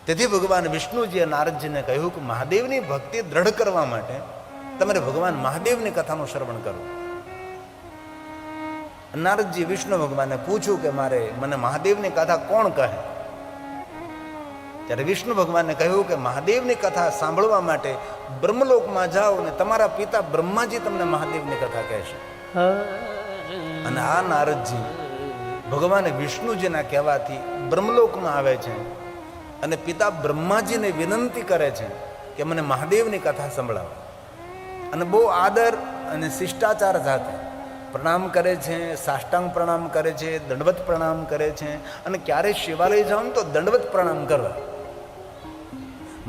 તેથી ભગવાન વિષ્ણુજીએ નારદજીને કહ્યું કે મહાદેવની ભક્તિ દ્રઢ કરવા માટે તમારે ભગવાન મહાદેવની કથાનું શ્રવણ કરવું. નારદજી વિષ્ણુ ભગવાનને પૂછ્યું કે મને મહાદેવની કથા કોણ કહે? ત્યારે વિષ્ણુ ભગવાનને કહ્યું કે મહાદેવની કથા સાંભળવા માટે બ્રહ્મલોકમાં જાઓ અને તમારા પિતા બ્રહ્માજી તમને મહાદેવની કથા કહેશે. અને આ નારદજી ભગવાન વિષ્ણુજીના કહેવાથી બ્રહ્મલોકમાં આવે છે અને પિતા બ્રહ્માજીને વિનંતી કરે છે કે મને મહાદેવની કથા સંભળાવો. અને બહુ આદર અને શિષ્ટાચાર સાથે પ્રણામ કરે છે, સાષ્ટાંગ પ્રણામ કરે છે, દંડવત પ્રણામ કરે છે. અને ક્યારે શિવાલય જાઓ તો દંડવત પ્રણામ કરવા.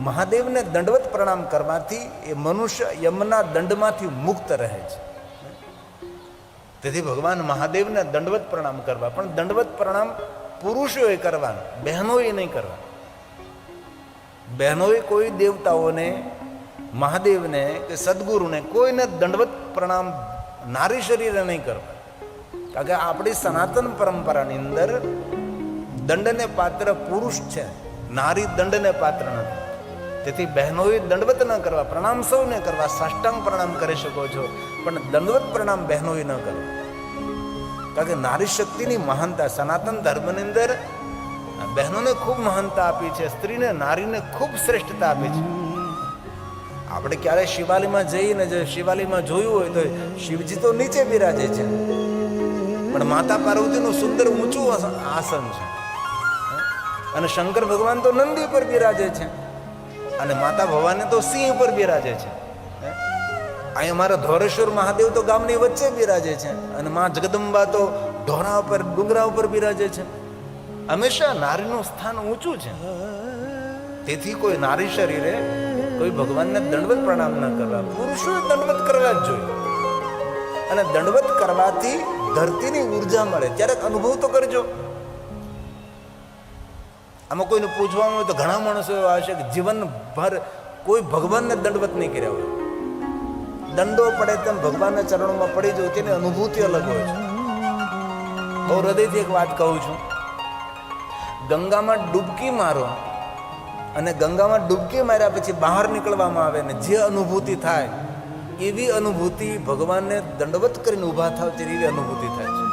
મહાદેવને દંડવત પ્રણામ કરવાથી એ મનુષ્ય યમના દંડમાંથી મુક્ત રહે છે. તેથી ભગવાન મહાદેવને દંડવત પ્રણામ કરવા, પણ દંડવત પ્રણામ પુરુષોએ કરવાનું, બહેનોએ નહીં કરવા. બહેનોએ કોઈ દેવતાઓને, મહાદેવને કે સદગુરુને કોઈને દંડવત પ્રણામ નારી શરીરે નહીં કરવા. કારણ કે આપણી સનાતન પરંપરાની અંદર દંડને પાત્ર પુરુષ છે, નારી દંડને પાત્ર નથી. તેથી બહેનોએ દંડવત ન કરવા, પ્રણામ સૌને કરવા, સાષ્ટાંગ પ્રણામ કરી શકો છો, પણ દંડવત પ્રણામ બહેનોએ ન કરવા. કારણ કે નારી શક્તિની મહાનતા સનાતન ધર્મની અંદર બહેનોને ખૂબ મહાનતા આપી છે, સ્ત્રીને, નારીને ખૂબ શ્રેષ્ઠતા આપી છે. આપણે ક્યારે શિવાલયમાં જઈને શિવાલયમાં જોયું હોય તો શિવજી તો નીચે બિરાજે છે, પણ માતા પાર્વતીનું સુંદર ઊંચું આસન છે. અને શંકર ભગવાન તો નંદી પર બિરાજે છે, અને માતા ભવાની તો સિંહ પર બિરાજે છે. અહીં અમારા ધોરેશ્વર મહાદેવ તો ગામની વચ્ચે બિરાજે છે, અને મા જગદંબા તો ઢોરા ઉપર, ડુંગરા ઉપર બિરાજે છે. હંમેશા નારીનું સ્થાન ઊંચું છે. તેથી કોઈ નારી શરીરે કોઈ ભગવાનને દંડવત પ્રણામ ન કરવા. પુરુષોએ દંડવત કરવા જ જોઈએ. અને દંડવત કરવાથી ધરતીની ઉર્જા મળે. ત્યારે અનુભવ તો કરજો. આમાં કોઈને પૂછવાનું હોય તો ઘણા માણસો એવા હશે કે જીવનભર કોઈ ભગવાનને દંડવત નહીં કર્યા હોય. દંડો પડે તેમ ભગવાનના ચરણોમાં પડી જવું, તેની અનુભૂતિ અલગ હોય છે. બહુ હૃદયથી એક વાત કહું છું. ગંગામાં ડૂબકી મારો અને ગંગામાં ડૂબકી માર્યા પછી બહાર નીકળવામાં આવે ને જે અનુભૂતિ થાય એવી અનુભૂતિ ભગવાનને દંડવત કરીને ઊભા થાવ ત્યારે એવી અનુભૂતિ થાય છે.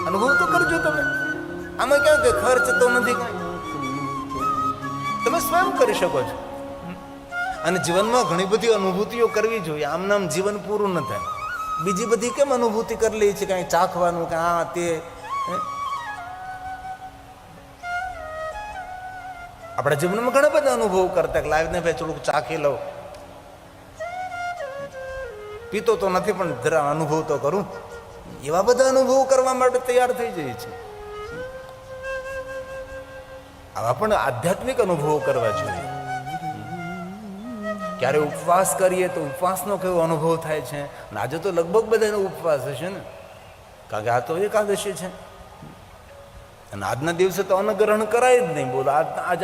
અનુભવ તો કરજો તમે. આમાં ક્યાં કે ખર્ચ તો નથી કાંઈ, તમે સ્વયં કરી શકો છો. અને જીવનમાં ઘણી બધી અનુભૂતિઓ કરવી જોઈએ. આમ નામ જીવન પૂરું ન થાય. બીજી બધી કેમ અનુભૂતિ કરી લે છે, કાંઈ ચાખવાનું કે આ તે. આપણા જીવનમાં ઘણા બધા અનુભવ કરતા કે લાવીને ભાઈ થોડુંક ચાખી લઉં. પીતો તો નથી પણ જરા અનુભવ તો કરું. એવા બધા અનુભવ કરવા માટે તૈયાર થઈ જાય છે. આવા પણ આધ્યાત્મિક અનુભવો કરવા જોઈએ. ક્યારે ઉપવાસ કરીએ તો ઉપવાસનો કેવો અનુભવ થાય છે. આજે તો લગભગ બધાનો ઉપવાસ હશે ને, કારણ કે આ તો એકાદશી છે. અને આજના દિવસે તો અન્ન ગ્રહણ કરાય જ નહીં. બોલો,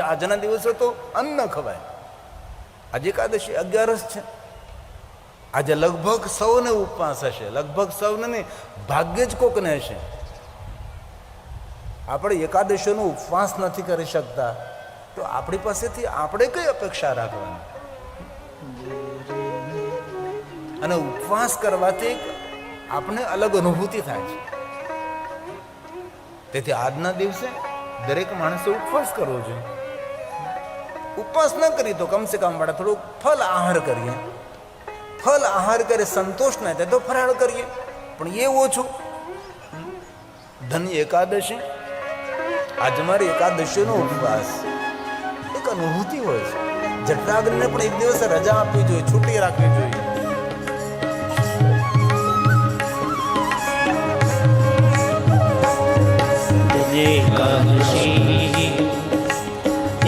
આજના દિવસે તો અન્ન ન ખવાય. આજે એકાદશી 11 છે. આજે લગભગ સૌને ઉપવાસ હશે. લગભગ સૌને નહીં, ભાગ્યે જ કોકને હશે. આપણે એકાદશીનો ઉપવાસ નથી કરી શકતા તો આપણી પાસેથી આપણે કઈ અપેક્ષા રાખવાની? અને ઉપવાસ કરવાથી આપણે અલગ અનુભૂતિ થાય છે. તેથી આજના દિવસે દરેક માણસે ઉપવાસ કરવો જોઈએ. ઉપવાસ ન કરી તો કમસે કમ આપણે થોડુંક ફલ આહાર કરીએ. ફલ આહાર કરે સંતોષ ના થાય તો ફરાળ કરીએ, પણ એ ઓછું. ધન્ય એકાદશી, આજે મારી એકાદશીનો ઉપવાસ એક અનુભૂતિ હોય છે. જઠરાગ્નિને પણ એક દિવસ રજા આપવી જોઈએ, છૂટી રાખવી જોઈએ.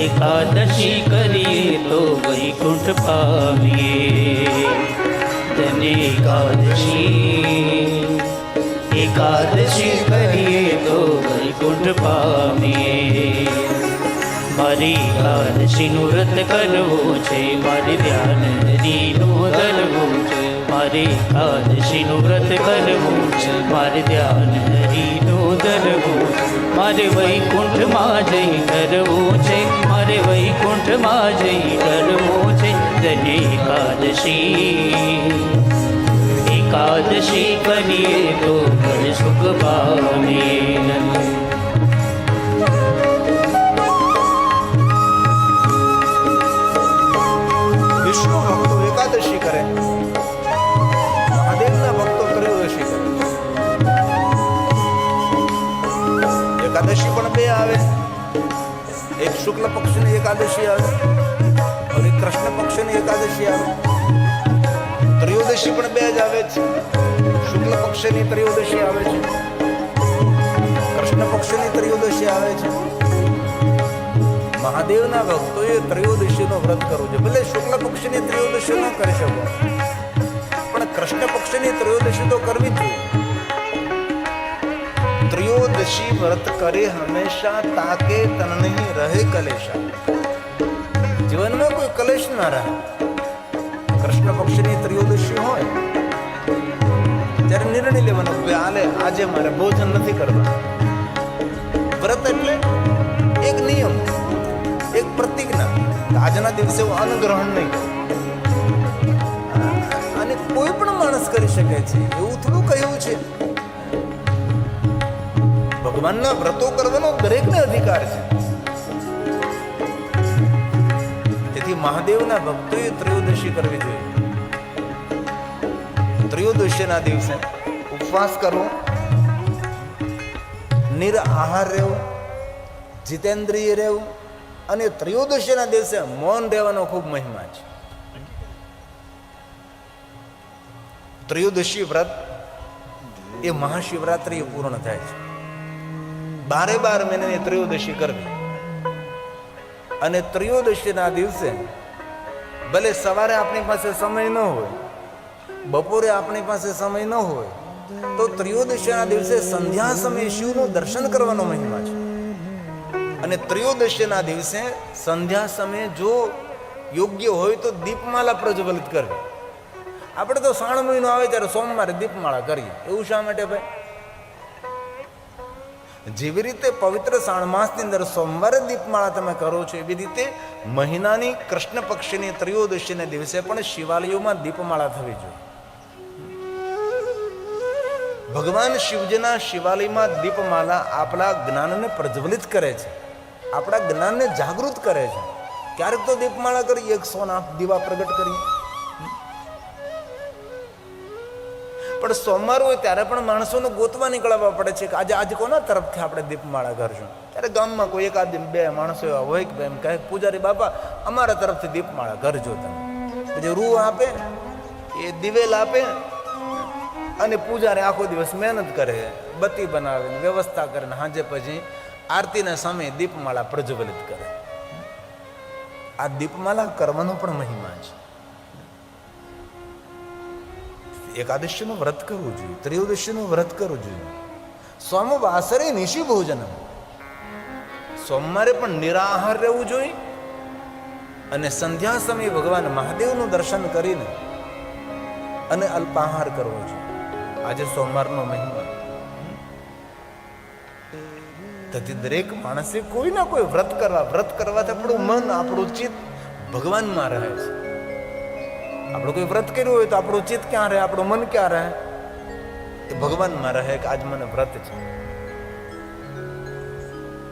एकादशी करिए तो वैकुंठ पाविए. धन्य एकादशी करिए तो वैकुंठ पाविए. મારી એકાદશીનું વ્રત કરવું છે, મારે ધ્યાન હરિનું ધરવું છે. મારે એકાદશીનું વ્રત કરવું છે, મારે ધ્યાન હરિનું ધરવું છે. મારે વૈકુંઠમાં જઈ ધરવું છે, મારે વૈકુંઠમાં કુંડમાં જઈ કરવો છે ધન્ય એકાદશી. એકાદશી કરીએ તો ઘર સુખ પામે. વિષ્ણુ ભક્તો એકાદશી કરે, મહાદેવના ભક્તો ત્રયોદશી કરે. એકાદશી પણ બે આવે, એક શુક્લ પક્ષની એકાદશી આવે અને એક કૃષ્ણ પક્ષની એકાદશી આવે. ત્રયોદશી પણ બે જ આવે છે. શુક્લ પક્ષની ત્રયોદશી આવે છે, કૃષ્ણ પક્ષની ત્રયોદશી આવે છે. મહાદેવના ભક્તોએ ત્રયોદશીનું વ્રત કરવું છે. ભલે શુક્લ પક્ષની ત્રયોદશી ન કરી શકો, પણ કૃષ્ણ પક્ષની ત્રયોદશી તો કરવી જ જોઈએ. ત્રયોદશી વ્રત કરે હંમેશા તાકે તન નહીં રહે કલેશા. જીવનમાં કોઈ કલેશ ના રહે. કૃષ્ણ પક્ષની ત્રયોદશી હોય ત્યારે નિર્ણય લેવાનો, હાલે આજે મારે ભોજન નથી કરવા. વ્રત એટલે એક નિયમ, એક પ્રતિજ્ઞા. આજના દિવસે હું અન્ન ગ્રહણ નહીં કરું. અને કોઈ પણ માણસ કરી શકે છે, એવું થોડું કહ્યું છે. ભગવાનના વ્રતો કરવાનો દરેકને અધિકાર છે. તેથી મહાદેવના ભક્તોએ ત્રયોદશી કરવી જોઈએ. ત્રયોદશીના દિવસે ઉપવાસ કરવો, નિરાહાર રહેવું, જીતેન્દ્રિય રહેવું અને ત્રયોદશીના દિવસે મૌન રહેવાનો ખૂબ મહિમા છે. ત્રયોદશી વ્રત એ મહાશિવરાત્રિએ પૂર્ણ થાય છે. 12 મહિનાની ત્રયોદશી કરવી. અને ત્રયોદશીના દિવસે ભલે સવારે આપણી પાસે સમય ન હોય, બપોરે આપણી પાસે સમય ન હોય, તો ત્રયોદશીના દિવસે સંધ્યા સમયે શિવનું દર્શન કરવાનો મહિમા છે. અને ત્રયોદશીના દિવસે સંધ્યા સમયે જો યોગ્ય હોય તો દીપમાલા પ્રજ્વલિત કરવી. આપણે તો શ્રાવણ મહિનો આવે ત્યારે સોમવારે દીપમાળા કરીએ. એવું શા માટે ભાઈ? જેવી રીતે પવિત્ર શ્રાવણ માસની અંદર સોમવારે દીપમાળા તમે કરો છો, એવી રીતે મહિનાની કૃષ્ણ પક્ષની ત્રયોદશીના દિવસે પણ શિવાલયોમાં દીપમાળા થવી જોઈએ. ભગવાન શિવજીના શિવાલયમાં દીપમાલા આપણા જ્ઞાનને પ્રજ્વલિત કરે છે, આપણા જ્ઞાનને જાગૃત કરે છે. ક્યારેક તો દીપમાળા કરી 108 દીવા પ્રગટ કરીએ. પણ સોમવાર હોય ત્યારે પણ માણસોને ગોતવા નીકળવા પડે છે કે આજે કોના તરફથી આપણે દીપમાળા કરશું. ત્યારે ગામમાં કોઈ એકાદ બે માણસો એવા હોય કે એમ કહે, પૂજારી બાપા અમારા તરફથી દીપમાળા કરજો તમે. પછી રૂ આપે, એ દિવેલ આપે અને પૂજારી આખો દિવસ મહેનત કરે, બત્તી બનાવીને વ્યવસ્થા કરે, સાંજે પછી આરતીના સમયે દીપમાળા પ્રજ્વલિત કરે. આ દીપમાળા કરવાનો પણ મહિમા છે. એકાદશીનું વ્રત કરવું જોઈએ, ત્રયોદશીનું વ્રત કરવું જોઈએ. સોમવાસરે નિશી ભોજન, સોમવારે પણ નિરાહાર રહેવું જોઈએ. અને સંધ્યા સમયે ભગવાન મહાદેવનું દર્શન કરીને અને અલ્પાહાર કરવો જોઈએ. આજે સોમવારનો મહિમા. તેથી દરેક માણસે કોઈ ના કોઈ વ્રત કરવાથી આપણું મન, આપણું ચિત્ત ભગવાનમાં રહે છે. આપણે કોઈ વ્રત કર્યું હોય તો આપણું ચિત્ત ક્યાં રહે, આપણું મન ક્યાં રહે? એ ભગવાનમાં રહે કે આજ મને વ્રત છે.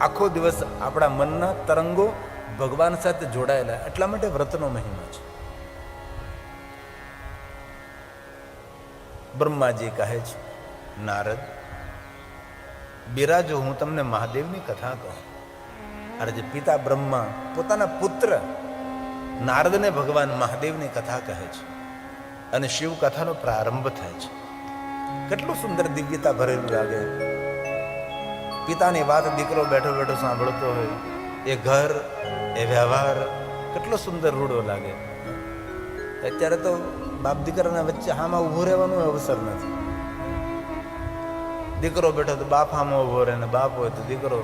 આખો દિવસ આપણા મનના તરંગો ભગવાન સાથે જોડાયેલા, એટલા માટે વ્રતનો મહિમા છે. બ્રહ્માજી કહે છે, નારદ બિરાજો, હું તમને મહાદેવની કથા કહું. અરે જે પિતા બ્રહ્મા પોતાના પુત્ર નારદને ભગવાન મહાદેવની કથા કહે છે અને શિવ કથાનો પ્રારંભ થાય છે. કેટલું સુંદર દિવ્યતા ભરેલું લાગે. પિતાની વાત દીકરો બેઠો બેઠો સાંભળતો હોય, એ ઘર, એ વ્યવહાર કેટલો સુંદર રૂડો લાગે. અત્યારે તો બાપ દીકરાના વચ્ચે હામાં ઊભો રહેવાનો અવસર નથી. દીકરો બેઠો તો બાપ હામાં ઊભો રહે, ને બાપ હોય તો દીકરો.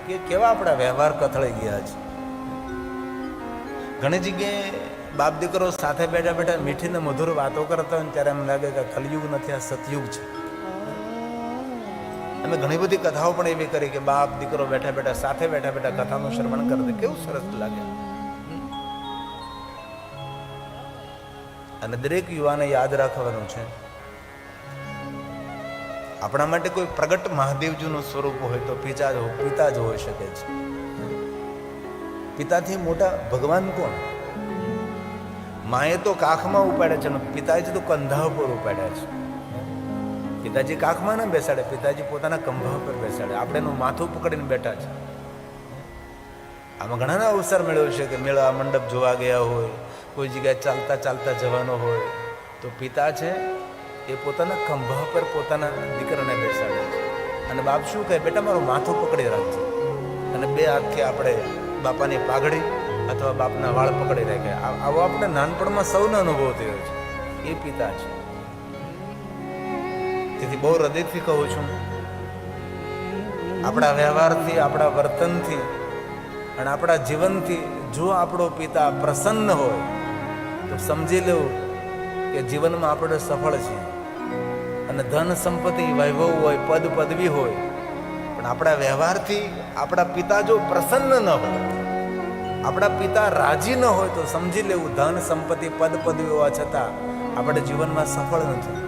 કે કેવા આપણા વ્યવહાર કથળાઈ ગયા છે. ઘણી જગ્યાએ બાપ દીકરો સાથે બેઠા બેઠા મીઠી ને મધુર વાતો કરતા હોય ને ત્યારે એમ લાગે કે કલયુગ નથી, આ સતયુગ છે. અમે ઘણી બધી કથાઓ પણ એવી કરી કે બાપ દીકરો બેઠા બેઠા સાથે બેઠા બેઠા કથાનું શ્રવણ કરતા કેવું સરસ લાગે. અને દરેક યુવાને યાદ રાખવાનું છે, આપણા માટે કોઈ પ્રગટ મહાદેવજીનું સ્વરૂપ હોય તો પિતા જ હોઈ શકે છે. પિતાથી મોટા ભગવાન કોણ? માએ તો કાખમાં ઉપાડ્યા છે અને પિતાજી તો કંધા ઉપર ઉપાડ્યા છે. પિતાજી કાખમાં ના બેસાડે, પિતાજી પોતાના કંભા ઉપર બેસાડે. આપણે એનું માથું પકડીને બેઠા છે. આમાં ઘણા અવસર મળ્યો છે કે મેળા મંડપ જોવા ગયા હોય, કોઈ જગ્યાએ ચાલતા ચાલતા જવાનો હોય તો પિતા છે એ પોતાના ખંભા પર પોતાના દીકરાને બેસાડે છે અને બાપ શું કહે, બેટા મારું માથું પકડી રાખજે. અને બે હાથથી આપણે બાપાની પાઘડી અથવા બાપના વાળ પકડી રાખે. આવો આપણે નાનપણમાં સૌનો અનુભવ થયો છે. એ પિતા છે. તેથી બહુ હૃદયથી કહું છું, આપણા વ્યવહારથી, આપણા વર્તનથી અને આપણા જીવનથી જો આપણો પિતા પ્રસન્ન હોય તો સમજી લેવું કે જીવનમાં આપણે સફળ છીએ. અને ધન સંપત્તિ, વૈભવ હોય, પદ પદવી હોય, પણ આપણા વ્યવહારથી આપણા પિતા જો પ્રસન્ન ન હોય, આપણા પિતા રાજી ન હોય તો સમજી લેવું ધન સંપત્તિ પદ પદવી હોવા છતાં આપણે જીવનમાં સફળ નથી.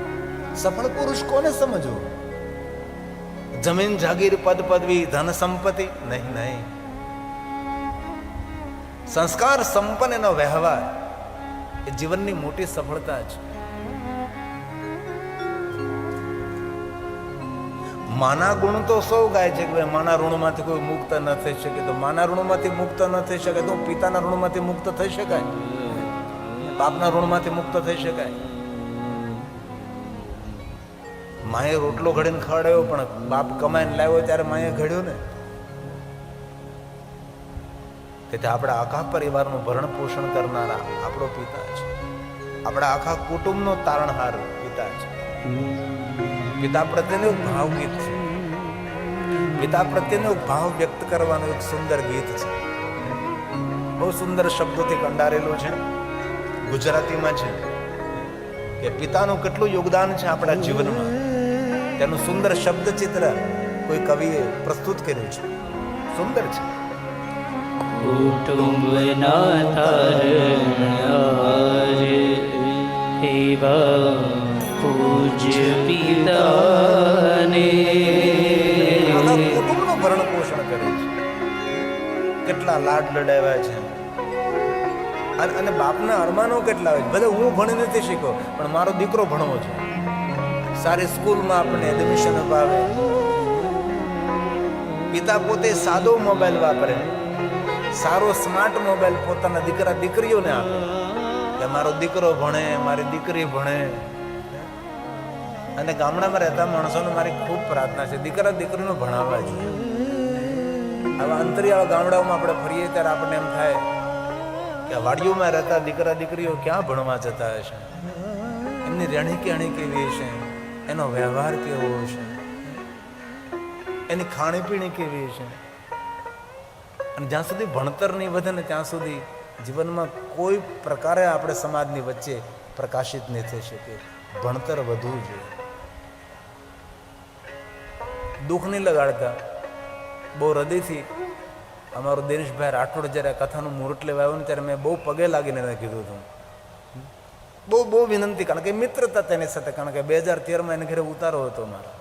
સફળ પુરુષ કોને સમજવું? જમીન જાગીર પદ પદવી ધન સંપત્તિ નહીં. સંસ્કાર સંપન્ન એનો વ્યવહાર એ જીવનની મોટી સફળતા છે. માના ગુણ તો સૌ ગાય છે કે માના ઋણમાંથી કોઈ મુક્ત ન થઈ શકે. તો માના ઋણમાંથી મુક્ત ન થઈ શકે તો પિતાના ઋણમાંથી મુક્ત થઈ શકાય, બાપના ઋણમાંથી મુક્ત થઈ શકાય. માએ રોટલો ઘડીને ખવડાવ્યો પણ બાપ કમાઈને લાવ્યો ત્યારે માએ ઘડ્યો ને. તેથી આપણા આખા પરિવારનું ભરણ પોષણ કરનારા આપણો પિતા છે. આપણા આખા કુટુંબનો તારણહાર પિતા છે. પિતા પ્રત્યેનું ભાવ ગીત છે. પિતા પ્રત્યેનો ભાવ વ્યક્ત કરવાનું એક સુંદર ગીત છે. બહુ સુંદર શબ્દોથી કંડારેલું છે. ગુજરાતીમાં છે કે પિતાનું કેટલું યોગદાન છે આપણા જીવનમાં, તેનું સુંદર શબ્દ ચિત્ર કોઈ કવિએ પ્રસ્તુત કર્યું છે. સુંદર છે. કુટુંબના તારણહારે એવા પૂજ્ય પિતાને કુટુંબનું ભરણ પોષણ કરે છે. કેટલા લાડ લડાવ્યા છે. અને બાપના અરમાનો કેટલા હોય. ભલે હું ભણી નથી શીખ્યો પણ મારો દીકરો ભણવો છે. સારી સ્કૂલમાં આપણને એડમિશન અપાવે. પિતા પોતે સાદો મોબાઈલ વાપરે, સારો સ્માર્ટ મોબાઈલ પોતાના દીકરા દીકરીઓને આપે કે મારો દીકરો ભણે, મારી દીકરી ભણે. અને ગામડામાં રહેતા માણસોને મારી ખૂબ પ્રાર્થના છે, દીકરા દીકરીને ભણાવવા જોઈએ. આવા અંતરિયાળ ગામડાઓમાં આપણે ફરીએ ત્યારે આપણને એમ થાય કે વાડીઓમાં રહેતા દીકરા દીકરીઓ ક્યાં ભણવા જતા હશે, એમની રહેણી કહેણી કેવી હશે, એનો વ્યવહાર કેવો હશે, એની ખાણીપીણી કેવી હશે. અને જ્યાં સુધી ભણતર નહીં વધે ને ત્યાં સુધી જીવનમાં કોઈ પ્રકારે આપણે સમાજની વચ્ચે પ્રકાશિત નહીં થઈ શકે. ભણતર વધવું જોઈએ. દુઃખ નહીં લગાડતા. બહુ હૃદયથી અમારો દિનેશભાઈ રાઠોડ જ્યારે કથાનું મુહૂર્ત લેવા આવ્યું ને ત્યારે મેં બહુ પગે લાગીને એને કીધું હતું, બહુ વિનંતી, કારણ કે મિત્રતા તેની સાથે, કારણ કે 2013માં એને ઘરે ઉતારો હતો મારા.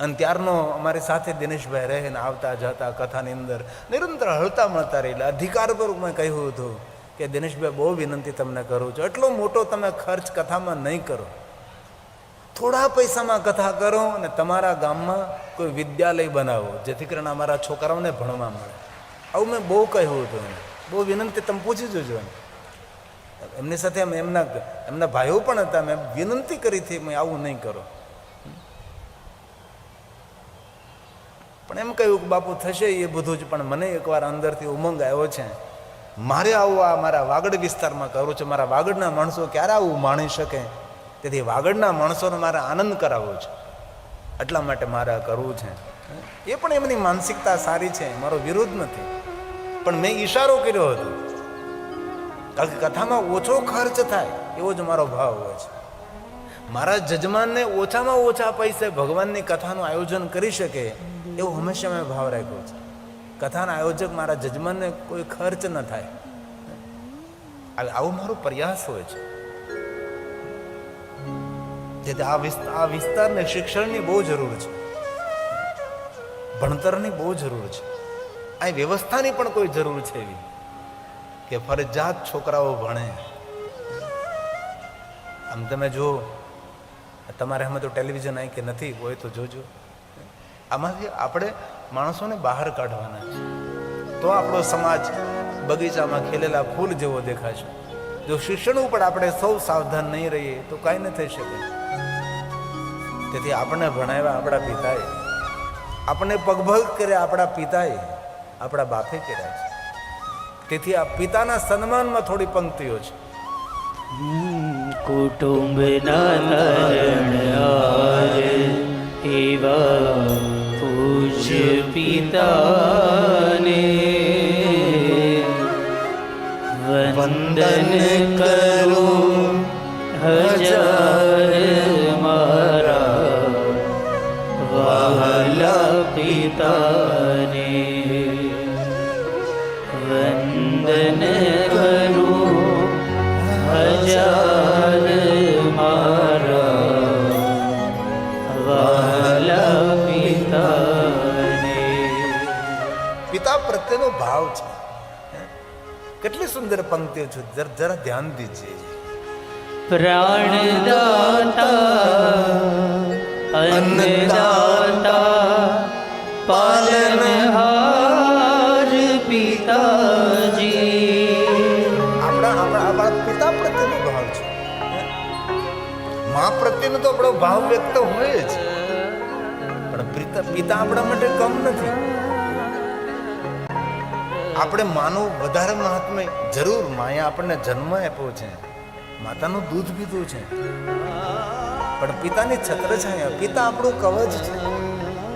અને ત્યારનો અમારી સાથે દિનેશભાઈ રહે ને આવતા જતા કથાની અંદર નિરંતર હળતા મળતા રહેલા. અધિકારપૂર્વક મેં કહ્યું હતું કે દિનેશભાઈ બહુ વિનંતી તમને કરું છું, એટલો મોટો તમે ખર્ચ કથામાં નહીં કરો, થોડા પૈસામાં કથા કરો અને તમારા ગામમાં કોઈ વિદ્યાલય બનાવો જેથી કરીને અમારા છોકરાઓને ભણવા મળે. આવું મેં બહુ કહ્યું હતું એને. બહુ વિનંતી, તમે પૂછી જોજો. એમની સાથે એમના ભાઈઓ પણ હતા, મેં વિનંતી કરી હતી મેં આવું નહીં કરો. પણ એમ કહ્યું કે બાપુ થશે એ બધું જ, પણ મને એકવાર અંદરથી ઉમંગ આવ્યો છે, મારે આવું આ મારા વાગડ વિસ્તારમાં કરવું છે. મારા વાગડના માણસો ક્યારે આવું માણી શકે, તેથી વાગડના માણસોને મારે આનંદ કરાવવો છે, એટલા માટે મારે આ કરવું છે. એ પણ એમની માનસિકતા સારી છે, મારો વિરોધ નથી, પણ મેં ઈશારો કર્યો હતો કારણ કે કથામાં ઓછો ખર્ચ થાય એવો જ મારો ભાવ હોય છે. મારા જજમાનને ઓછામાં ઓછા પૈસે ભગવાનની કથાનું આયોજન કરી શકે એવો હંમેશા મેં ભાવ રાખ્યો છે. કથાના આયોજક મારા જજમાનને કોઈ ખર્ચ ન થાય, આવો મારો પ્રયાસ હોય છે. જેથી આ વિસ્તારને શિક્ષણની બહુ જરૂર છે, ભણતરની બહુ જરૂર છે. આ વ્યવસ્થાની પણ કોઈ જરૂર છે એવી કે ફરજિયાત છોકરાઓ ભણે. આમ તમે જો, તમારે અમે તો ટેલિવિઝન અહીં કે નથી હોય તો જોજો. આમાંથી આપણે માણસોને બહાર કાઢવાના છે, તો આપણો સમાજ બગીચામાં ખીલેલા ફૂલ જેવો દેખાશે. જો શિક્ષણ ઉપર આપણે સૌ સાવધાન નહીં રહીએ તો કાંઈ ન થઈ શકે. તેથી આપણને ભણાવ્યા આપણા પિતાએ, આપણને પગભગ કર્યા આપણા પિતાએ, આપણા બાપે કર્યા છે. તેથી આ પિતાના સન્માનમાં થોડી પંક્તિઓ છે. કુટુંબના તરણ આરે એવા પૂજ્ય પિતાને વંદન કરું હજાર મારા વહાલા પિતાને. વંદન કરું હજાર મારા વહાલા પિતાને. પિતા પ્રત્યેનો ભાવ છે. કેટલી સુંદર પંક્તિઓ છે, જરા ધ્યાન દીજીએ. પ્રાણદાતા અન્નદાતા પાલનહાર પિતાજી. આપણા પિતા પ્રત્યેનો ભાવ છે. મા પ્રત્યેનો તો આપણો ભાવ વ્યક્ત હોય જ, પણ પિતા આપણા માટે કમ નથી. આપણે માનું વધારે મહાત્મ્ય જરૂર. માએ આપણને જન્મ આપ્યો છે, માતાનું દૂધ પીધું છે, પણ પિતાની છત્રછાયા, પિતા આપણું કવચ છે,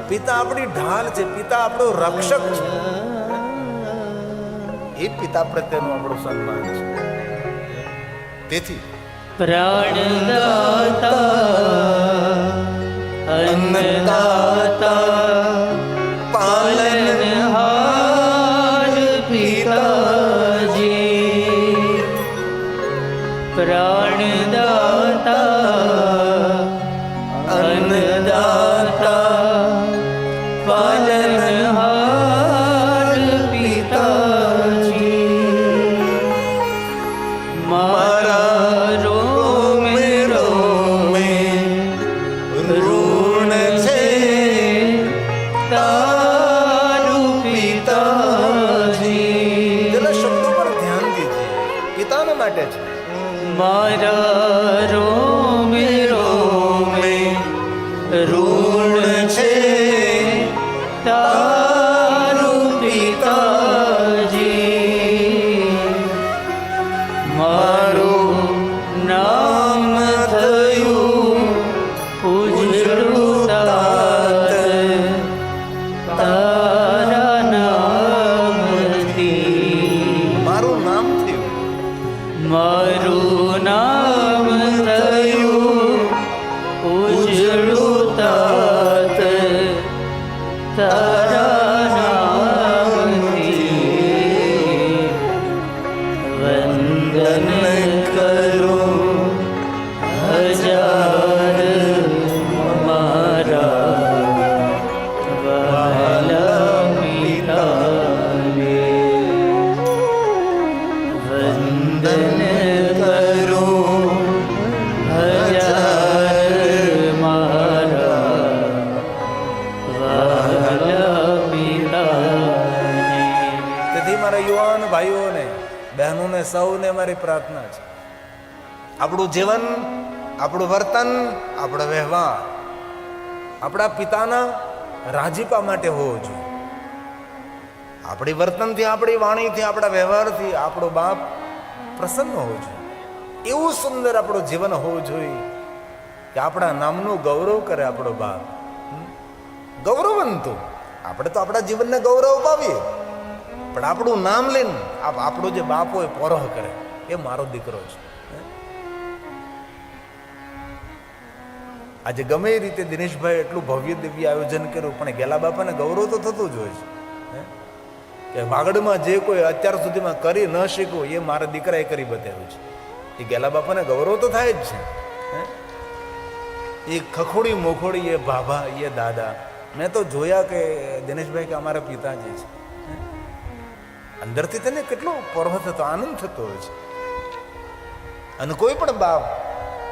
પિતા આપણી ઢાલ છે, પિતા આપણો રક્ષક છે. એ પિતા પ્રત્યેનું આપણું સન્માન છે. તેથી પ્રાણદાતા અન્નદાતા પાલનહાર પિતાજી. પ્રાણદાતા અન્નદાતા પાલનહાર પિતાજી. મારા રોમે રોમે ઋણ છે તારું પિતાજી. પેલા શબ્દો પર ધ્યાન દીજીએ. પિતાના માટે છે. મારા રોમે રોમે ઋણ છે તારું પિતાજી. મારું નામ થયું ઉજળું તાત તારા નામથી. મારું નામ થયું, મારું નામ થયું ઉજળું તાત તારા નામથી. વંદન કરું હજાર મારા વહાલા પિતાને. વંદન કરું હજાર મારા વહાલા પિતાને. તેથી મારા યુવાન ભાઈઓને, બહેનોને, સૌને મારી પ્રાર્થના છે, આપણું જીવન, આપણું વર્તન, આપણો વ્યવહાર આપણા પિતાના રાજીપા માટે હોવો જોઈએ. આપણી વર્તનથી, આપણી વાણીથી, આપણા વ્યવહારથી આપણો બાપ પ્રસન્ન હોવો જોઈએ. એવું સુંદર આપણું જીવન હોવું જોઈએ કે આપણા નામનું ગૌરવ કરે આપણો બાપ. ગૌરવંતું આપણે તો આપણા જીવનને ગૌરવ અપાવીએ, પણ આપણું નામ લઈને આપણો જે બાપ હોય પોરોહ કરે, એ મારો દીકરો છે. આજે ગમે એ રીતે દિનેશભાઈ એટલું ભવ્ય દિવ્ય આયોજન કર્યું, પણ ગેલા બાપાને ગૌરવ તો થતું જ હોય છે કે વાગડમાં જે કોઈ અત્યાર સુધીમાં કરી ન શીખવું એ મારા દીકરાએ કરી બતાવ્યું છે. એ ગેલા બાપાને ગૌરવ તો થાય જ છે. એ ખખોડી મોખોડી, એ ભાભા, એ દાદા, મેં તો જોયા કે દિનેશભાઈ કે અમારા પિતાજી છે. અંદરથી તેને કેટલો પર્વ થતો, આનંદ થતો હોય છે. અને કોઈ પણ બાપ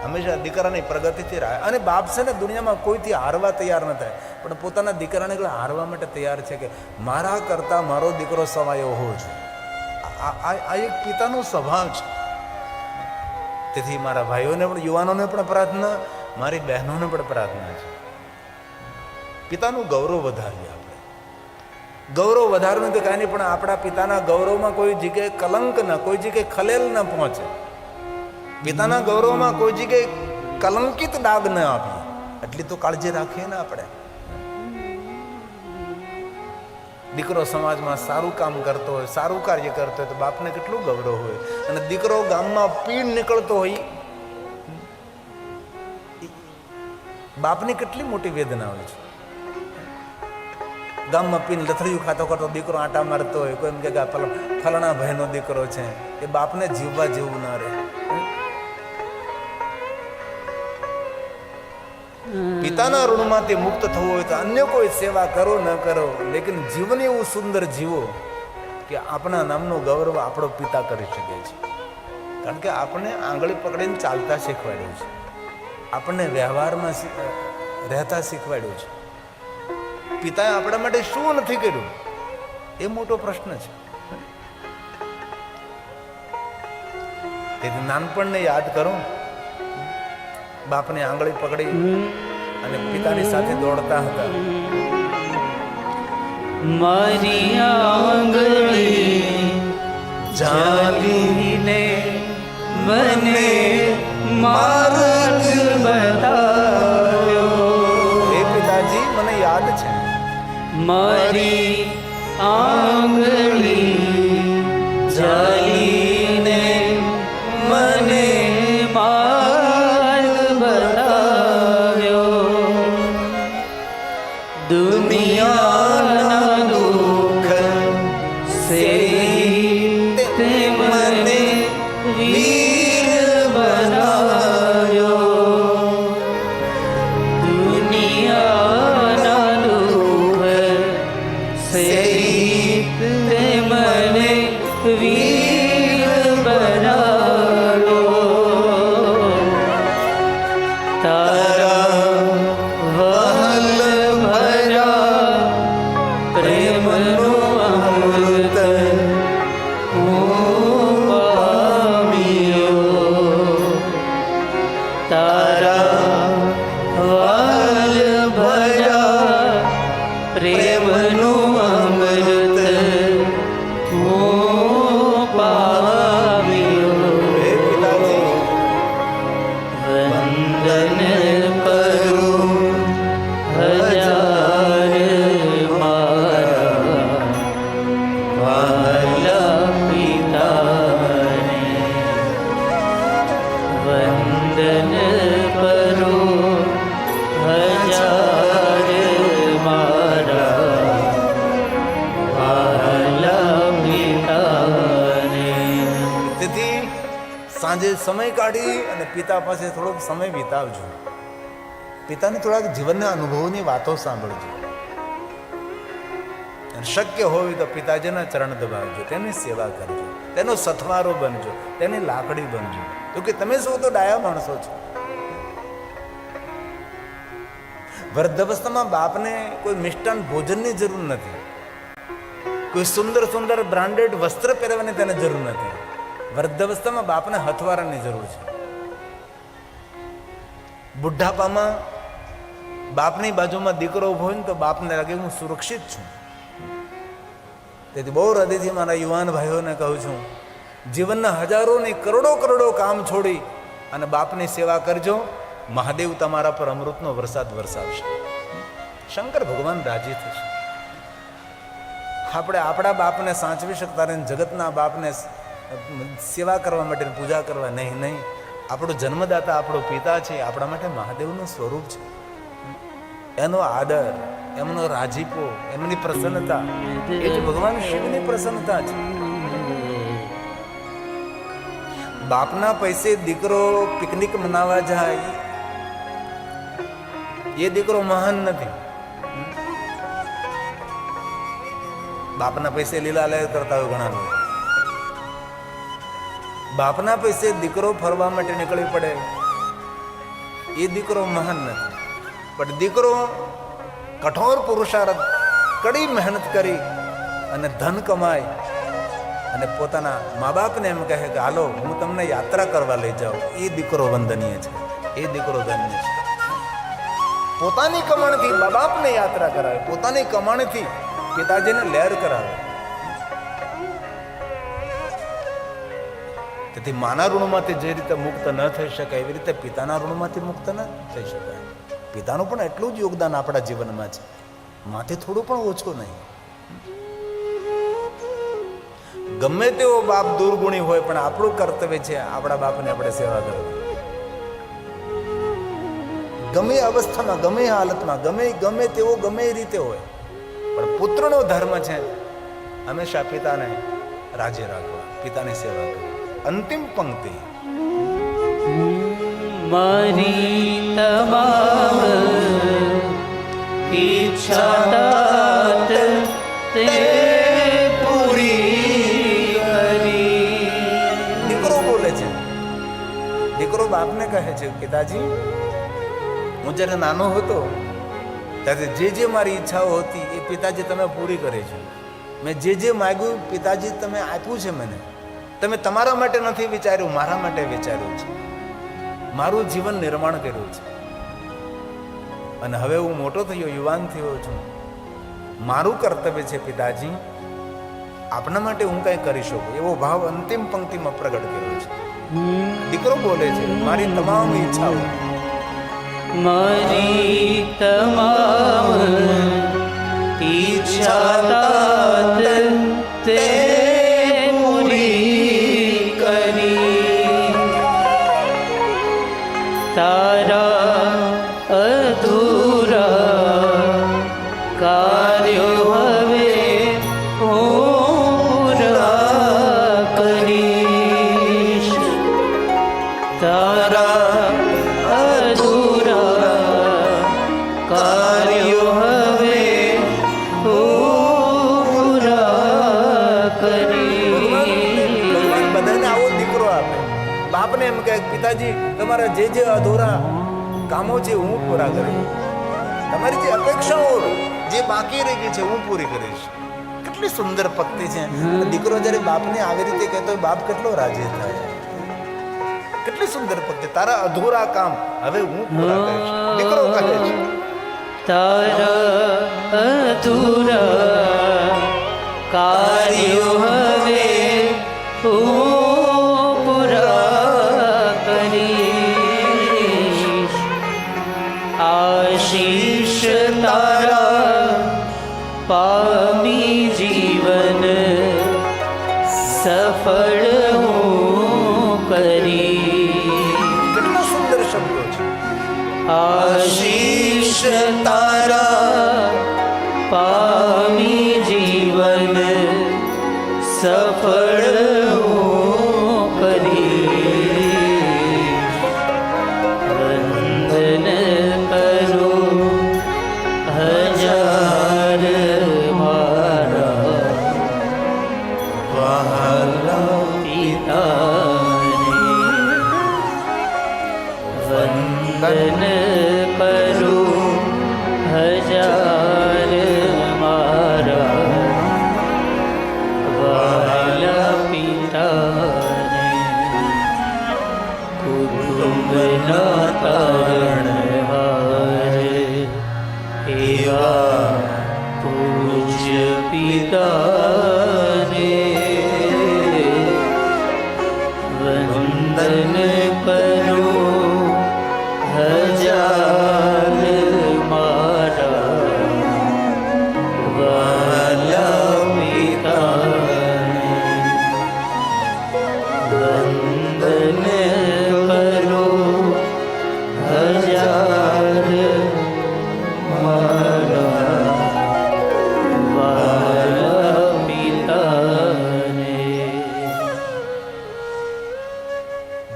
હંમેશા દીકરાની પ્રગતિથી રહે. અને બાપ છે ને દુનિયામાં કોઈથી હારવા તૈયાર ન થાય, પણ પોતાના દીકરાને હારવા માટે તૈયાર છે કે મારા કરતા મારો દીકરો સવાયો હોવો જોઈએ. આ એક પિતાનો સ્વભાવ છે. તેથી મારા ભાઈઓને પણ, યુવાનોને પણ પ્રાર્થના, મારી બહેનોને પણ પ્રાર્થના છે, પિતાનું ગૌરવ વધારીએ. આપણે ગૌરવ વધારવું તો કાંઈ નહીં, પણ આપણા પિતાના ગૌરવમાં કોઈ જગ્યાએ કલંક ન, કોઈ જગ્યાએ ખલેલ ન પહોંચે. પિતાના ગૌરવમાં કોઈ જગ્યાએ કલંકિત દાગ ન આપીએ, એટલી તો કાળજી રાખીએ ને આપણે. દીકરો સમાજમાં સારું કામ કરતો હોય, સારું કાર્ય કરતો હોય તો બાપને કેટલું ગૌરવ હોય. અને દીકરો ગામમાં પીણ નીકળતો હોય, બાપની કેટલી મોટી વેદના હોય છે. ગામમાં પીને લથડિયું ખાતો કરતો દીકરો આંટા મારતો હોય, કોઈ એમ કે ફલાણા ભાઈનો દીકરો છે, એ બાપને જીવવા જેવું ના રહે. પિતાના ઋણમાંથી મુક્ત થવું હોય તો અન્ય કોઈ સેવા કરો ન કરો, લેકિન જીવન એવું સુંદર જીવો કે આપણા નામનું ગૌરવ આપણો પિતા કરી શકે છે. કારણ કે આપણે આંગળી પકડીને ચાલતા શીખવાડ્યું છે, આપણને વ્યવહારમાં રહેતા શીખવાડ્યું છે. પિતાએ આપણા માટે શું નથી કર્યું એ મોટો પ્રશ્ન છે. તેથી નાનપણને યાદ કરો, બાપની આંગળી પકડી અને પિતાની સાથે દોડતા હતા. મારી આંગળી ઝાલીને મને માર્ગ બતાવ્યો. એ પિતાજી મને યાદ છે. મારી આંગળી ઝાલીને મને માર્ગ બતાવ્યો. દુનિયાના દુઃખ સેવી તે મને વીર બનાવ્યો. દુનિયાના દુઃખ સેવી તે મને વીર બનાવ્યો. તારા વહલ ભરા પ્રેમનું અમૃત હું પામ્યો. તારા વહલ ભરા પ્રેમનું અમૃત હું પામ્યો. એ પિતાજી વંદન કરું હજાર મારા વાલા પિતાને. વંદન કરું હજાર મારા વાલા પિતાને. તેથી સાંજે સમય કાઢી અને પિતા પાસે થોડોક સમય વિતાવજો. પિતાની થોડાક જીવનના અનુભવોની વાતો સાંભળજો. અને શક્ય હોય તો પિતાજીના ચરણ દબાવજો, તેની સેવા કરજો, તેનો સથવારો બનજો, તેની લાકડી બનજો. તો કે તમે સૌ તો ડાયા માણસો છો. વૃદ્ધાવસ્થામાં બાપને કોઈ મિષ્ટાન ભોજનની જરૂર નથી, કોઈ સુંદર સુંદર બ્રાન્ડેડ વસ્ત્ર પહેરવાની તેને જરૂર નથી. વૃદ્ધાવસ્થામાં બાપને હથવારાની જરૂર છે. બુઢાપામાં બાપની બાજુમાં દીકરો ઉભો હોય ને તો બાપને લાગે હું સુરક્ષિત છું. તેથી બહુ હૃદયથી મારા યુવાન ભાઈઓને કહું છું, જીવનના હજારો ને કરોડો કામ છોડી અને બાપની સેવા કરજો. મહાદેવ તમારા પર અમૃતનો વરસાદ વરસાવશે. શંકર ભગવાન રાજી થશે. આપણે આપણા બાપને સાચવી શકતા રહે, જગતના બાપને સેવા કરવા માટે, પૂજા કરવા નહીં. આપણો જન્મદાતા આપણો પિતા છે, આપણા માટે મહાદેવનું સ્વરૂપ છે. એનો આદર, એમનો રાજીપો, એમની પ્રસન્નતા એ જ ભગવાન શિવની પ્રસન્નતા છે. બાપના પૈસે દીકરો પિકનિક મનાવવા જાય એ દીકરો મહાન નથી. બાપના પૈસે લીલા લહેર કરતા હોય ઘણા લોકો. બાપના પૈસે દીકરો ફરવા માટે નીકળી પડે, એ દીકરો મહાન નથી. પણ દીકરો કઠોર પુરુષાર્થ, કડી મહેનત કરી અને ધન કમાય અને પોતાના મા બાપને એમ કહે કે હાલો હું તમને યાત્રા કરવા લઈ જાઉં, એ દીકરો વંદનીય છે, એ દીકરો ધન્ય છે. પોતાની કમાણીથી મા બાપને યાત્રા કરાવે, પોતાની કમાણીથી પિતાજીને લહેર કરાવે. તેથી માના ઋણમાંથી જે રીતે મુક્ત ન થઈ શકાય એવી રીતે પિતાના ઋણમાંથી મુક્ત ન થઈ શકાય. પિતાનું પણ એટલું જ યોગદાન આપણા જીવનમાં છે, માથી થોડું પણ ઓછું નહીં. ગમે તેવો બાપ દુર્ગુણી હોય પણ આપણું કર્તવ્ય છે આપણા બાપને આપણે સેવા કરવી. ગમે અવસ્થામાં, ગમે હાલતમાં, ગમે તેવો ગમે એ રીતે હોય, પણ પુત્રનો ધર્મ છે હંમેશા પિતાને રાજી રાખવા, પિતાની સેવા કરવી. અંતિમ પંક્તિ, મારી તમામ ઈચ્છા તાત તે પૂરી કરી. દીકરો બોલે છે, દીકરો બાપને કહે છે પિતાજી હું જ્યારે નાનો હતો ત્યારે જે મારી ઈચ્છાઓ હતી એ પિતાજી તમે પૂરી કરી છે. મેં જે માગ્યું પિતાજી તમે આપ્યું છે મને. તમે તમારા માટે નથી વિચાર્યું, મારા માટે વિચાર્યું છે, મારું જીવન નિર્માણ કર્યું છે. અને હવે હું મોટો થયો, યુવાન થયો છું, મારું કર્તવ્ય છે પિતાજી આપના માટે હું કંઈ કરી શકું, એવો ભાવ અંતિમ પંક્તિમાં પ્રગટ કર્યો છે. દીકરો બોલે છે મારી તમામ ઈચ્છાઓ, મારી તમામ ઈચ્છા તાત તે તારા અધૂરા કાર્યો હવે પૂરા કરીશ. તારા અધૂરા કાર્યો હવે પૂરા કરીશ. બધાને આવો દીકરો આપે. બાપને એમ કહે પિતાજી તમારા જે અધૂરા કામો છે હું પૂરા કરીશ, તમારી જે અપેક્ષાઓ જે બાકી રહી ગઈ છે હું પૂરી કરીશ. કેટલી સુંદર પંક્તિ છે. દીકરો જ્યારે બાપને આવી રીતે કહેતો હોય બાપ કેટલો રાજી થાય. કેટલી સુંદર પંક્તિ, તારા અધૂરા કામ હવે હું પૂરા કરીશ. દીકરો કહે છે તારા અધૂરા કાર્યો હવે આશીષ તારા પામી જીવન સફળ હું કરી. કેટલા સુંદર શબ્દો છે. આશીષ તારા પામી જીવન સફળ હું કરી. વંદન હજાર મારા વહાલા પિતાને. વંદન કરું હજાર મારા વહાલા પિતાને. કુટુંબના તારણહાર એવા પૂજ્ય પિતાને વંદન કરું હજાર મારા વહાલા પિતાને. વંદન કરું હજાર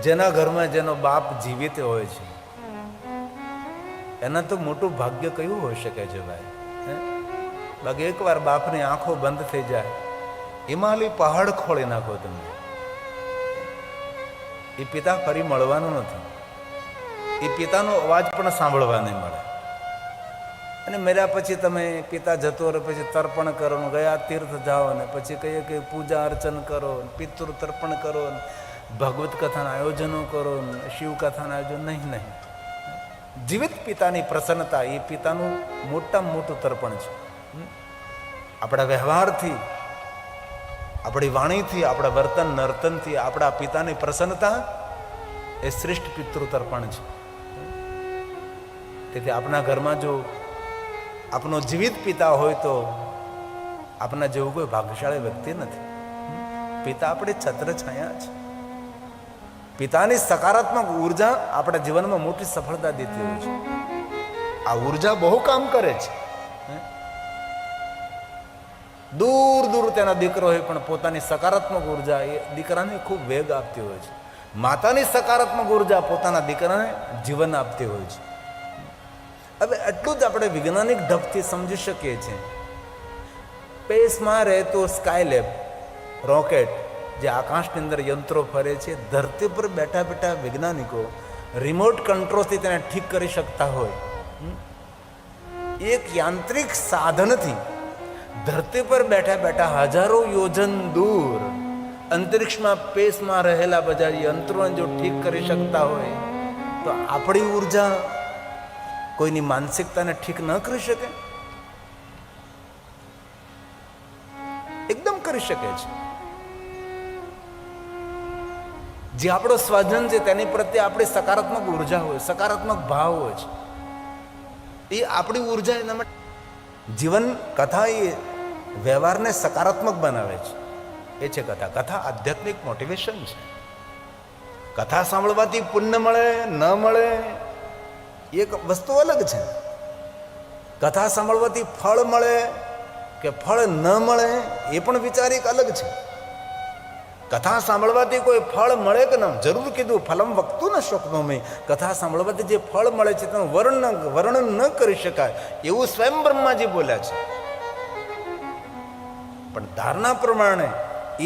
જેના ઘરમાં જેનો બાપ જીવિત હોય છે એના તો મોટું ભાગ્ય કયું હોઈ શકે છે ભાઈ? બાકી એકવાર બાપની આંખો બંધ થઈ જાય, હિમાલય પહાડ ખોળી નાખો તમે, એ પિતા ફરી મળવાનો નથી. એ પિતાનો અવાજ પણ સાંભળવા નહીં મળે. અને મર્યા પછી તમે પિતા જતો રહે પછી તર્પણ કરો, ગયા તીર્થ જાઓ ને પછી કહીએ કે પૂજા અર્ચન કરો, પિતૃ તર્પણ કરો, ભગવત કથાના આયોજનો કરો, શિવ કથાના આયોજન. નહીં. જીવિત પિતાની પ્રસન્નતા એ પિતાનું મોટામાં મોટું તર્પણ છે. આપણા વ્યવહારથી, આપણી વાણીથી, આપણા વર્તન નર્તનથી આપણા પિતાની પ્રસન્નતા એ શ્રેષ્ઠ પિતૃ તર્પણ છે. તેથી આપણા ઘરમાં જો આપનો જીવિત પિતા હોય તો આપના જેવું કોઈ ભાગ્યશાળી વ્યક્તિ નથી. પિતા આપણી છત્ર છાયા છે. પિતાની સકારાત્મક ઉર્જા આપણા જીવનમાં મોટી સફળતા દેતી હોય છે. આ ઉર્જા બહુ કામ કરે છે. દૂર દૂર તેના દીકરો હોય પણ પોતાની સકારાત્મક ઉર્જા એ દીકરાને ખૂબ વેગ આપતી હોય છે. માતાની સકારાત્મક ઉર્જા પોતાના દીકરાને જીવન આપતી હોય છે. હવે એટલું જ આપણે વૈજ્ઞાનિક ઢબથી સમજી શકીએ છીએ. સ્પેસમાં રહેતો સ્કાયલેબ રોકેટ, જે આકાશની અંદર યંત્રો ફરે છે, ધરતી પર બેઠા બેઠા વૈજ્ઞાનિકો રિમોટ કંટ્રોલથી તેને ઠીક કરી શકતા હોય. એક યાંત્રિક સાધનથી ધરતી પર બેઠા બેઠા હજારો યોજન દૂર અંતરિક્ષમાં સ્પેસમાં રહેલા બધા યંત્રોને જો ઠીક કરી શકતા હોય તો આપણી ઉર્જા કોઈની માનસિકતાને ઠીક ન કરી શકે? એકદમ કરી શકે છે. જે આપણો સ્વજન છે તેની પ્રત્યે આપણી સકારાત્મક ઉર્જા હોય, સકારાત્મક ભાવ હોય છે, એ આપણી ઉર્જા એના માટે. જીવન કથા એ વ્યવહારને સકારાત્મક બનાવે છે. એ છે કથા. કથા આધ્યાત્મિક મોટિવેશન છે. કથા સાંભળવાથી પુણ્ય મળે ન મળે એક વસ્તુ અલગ છે. કથા સાંભળવાથી ફળ મળે કે ફળ ન મળે એ પણ વિચાર એક અલગ છે. કથા સાંભળવાથી કોઈ ફળ મળે કે ન, જરૂર કીધું ફલમ વક્તું ન શોકનો મેં. કથા સાંભળવાથી જે ફળ મળે છે તેનું વર્ણન ન કરી શકાય એવું સ્વયં બ્રહ્માજી બોલ્યા છે. પણ ધારણા પ્રમાણે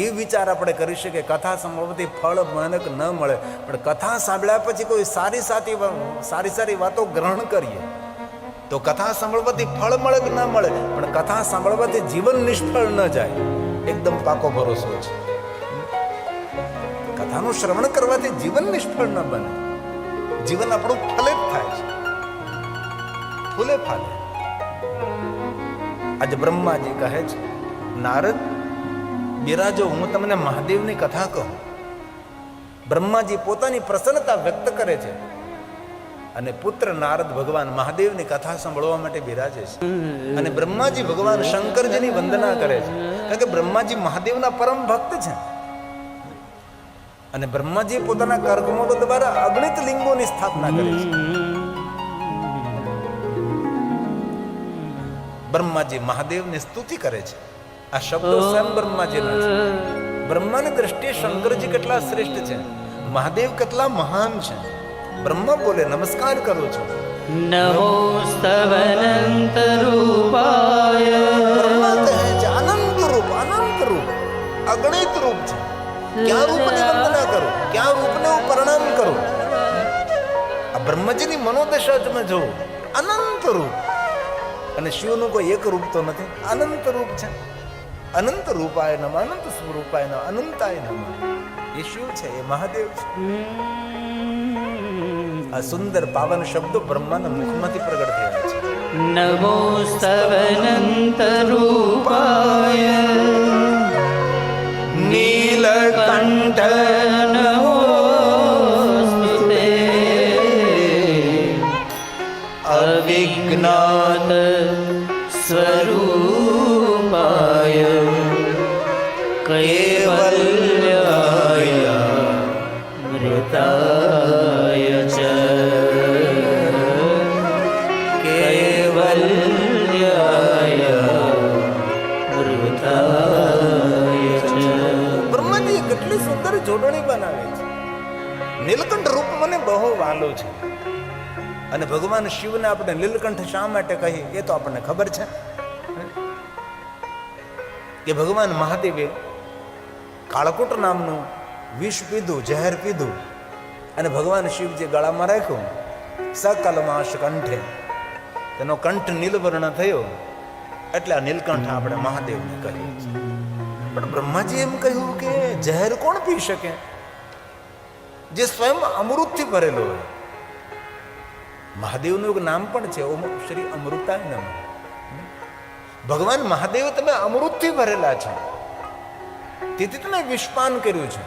એ વિચાર આપણે કરી શકીએ કથા સાંભળવાથી ફળ મળે કે ન મળે, પણ કથા સાંભળ્યા પછી કોઈ સારી વાતો ગ્રહણ કરીએ તો કથા સાંભળવાથી ફળ મળે કે ન મળે, પણ કથા સાંભળવાથી જીવન નિષ્ફળ ન જાય, એકદમ પાકો ભરોસો છે. કથાનું શ્રવણ કરવાથી જીવન નિષ્ફળ ન બને, જીવન આપણું ફલિત થાય છે, ફૂલે ફાલે. આજે બ્રહ્માજી કહે છે, નારદ બિરાજો, હું તમને મહાદેવની કથા કહું. બ્રહ્માજી પોતાની પ્રસન્નતા વ્યક્ત કરે છે અને પુત્ર નારદ ભગવાન મહાદેવની કથા સાંભળવા માટે બિરાજે છે. અને બ્રહ્માજી ભગવાન શંકરજીની વંદના કરે છે, કારણ કે બ્રહ્માજી મહાદેવના પરમ ભક્ત છે. અને બ્રહ્માજી પોતાના કર્કમોડ દ્વારા અગણિત લિંગોની સ્થાપના કરે છે. બ્રહ્માજી મહાદેવની સ્તુતિ કરે છે. આ શબ્દો સ્વયં બ્રહ્માજીના છે. બ્રહ્માની દ્રષ્ટિએ શંકરજી કેટલા શ્રેષ્ઠ છે, મહાદેવ કેટલા મહાન છે. બ્રહ્મા બોલે, નમસ્કાર કરું છું. નમોસ્તવનંત રૂપાય. બ્રહ્મા કહે છે, અનંત રૂપ, અગણિત રૂપ છે. ક્યાં રૂપની વંદના કરું, ક્યાં રૂપને હું પ્રણામ કરું? આ બ્રહ્મજીની મનોદશા તમે જોવો, અનંત રૂપ. અને શિવનું કોઈ એક રૂપ તો નથી, અનંત રૂપ છે. અનંત રૂપાય નમ, અનંત સ્વરૂપાય નમ, અનંતાય નમ. એ શિવ છે, એ મહાદેવ છે. આ સુંદર પાવન શબ્દો બ્રહ્માના મુખમાંથી પ્રગટ થયા છે. નમોસ્તવનંત રૂપાય નીલકંઠ નમોસ્તુતે અવિઘ્નાત સ્વરૂપાય કૈવલ્યાય મૃતાય ચ કૈવલ્યાય મૃતાય ચ. બ્રહ્માજીએ કેટલી સુંદર જોડણી બનાવે છે. નીલકંઠ રૂપ મને બહુ વાલો છે. અને ભગવાન શિવને આપણે નીલકંઠ શા માટે કહી એ તો આપણને ખબર છે કે ભગવાન મહાદેવે કાળકૂટ નામનું વિષ પીધું, ઝેર પીધું અને ભગવાન શિવજી ગળામાં રાખ્યું. સકલમાશ કંઠે, તેનો કંઠ નીલવર્ણ થયો એટલે આ નીલકંઠ આપણે મહાદેવને કહીએ છીએ. પણ બ્રહ્માજી એમ કહ્યું કે ઝેર કોણ પી શકે જે સ્વયં અમૃતથી ભરેલો હોય? મહાદેવનું એક નામ પણ છે, ઓમ શ્રી અમૃતાય નમઃ. ભગવાન મહાદેવ તમે અમૃતથી ભરેલા છો, તેથી તમે વિષપાન કર્યું છે.